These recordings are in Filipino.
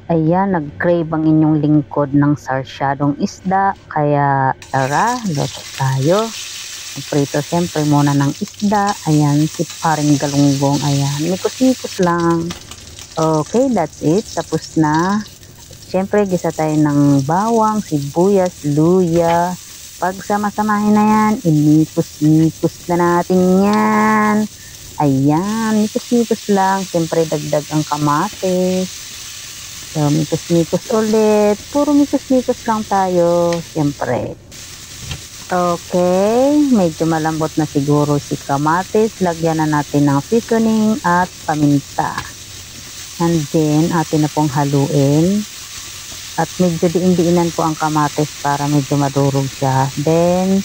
Ayan, nag-crave ang inyong lingkod ng sarsyadong isda. Kaya tara, luto tayo. Prito siyempre muna ng isda. Ayan, si paring galunggong. Ayan, mikos-mikos lang. Okay, that's it. Tapos na. Siyempre, gisa tayo ng bawang, sibuyas, luya. Pag sama-samahin na yan, inikos-nikos na natin yan. Ayan, mikos-mikos lang. Siyempre, dagdag ang kamatis. So, mikos-mikos ulit. Puro mikos-mikos lang tayo. Siyempre. Okay. Medyo malambot na siguro si kamatis. Lagyan na natin ng seasoning at paminta. And then, atin na pong haluin. At medyo diin-diinan po ang kamatis para medyo madurog siya. Then,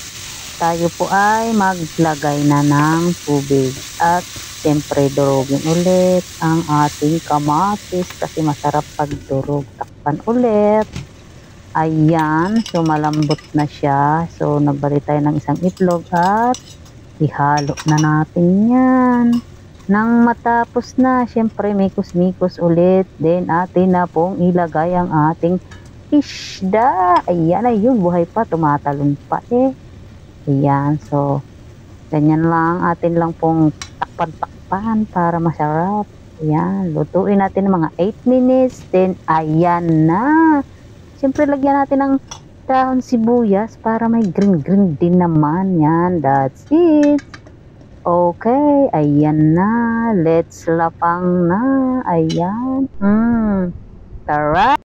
tayo po ay maglagay na ng tubig. At siyempre, durugin ulit ang ating kamatis kasi masarap pag durog. Takpan ulit. Ayan, so malambot na siya. So, nagbali tayo ng isang itlog at ihalo na natin yan. Nang matapos na, siyempre, mikos-mikos ulit. Then, atin na pong ilagay ang ating isda. Ayan, ayun, buhay pa, tumatalon pa eh. Ayan, so, ganyan lang, atin lang pong takpan-takpan para masarap. Ayan, lutuin natin ng mga 8 minutes. Then, ayan na. Siyempre, lagyan natin ng dahon sibuyas para may green-green din naman. Yan, that's it. Okay, ayan na. Let's lapang na. Ayan. Tara.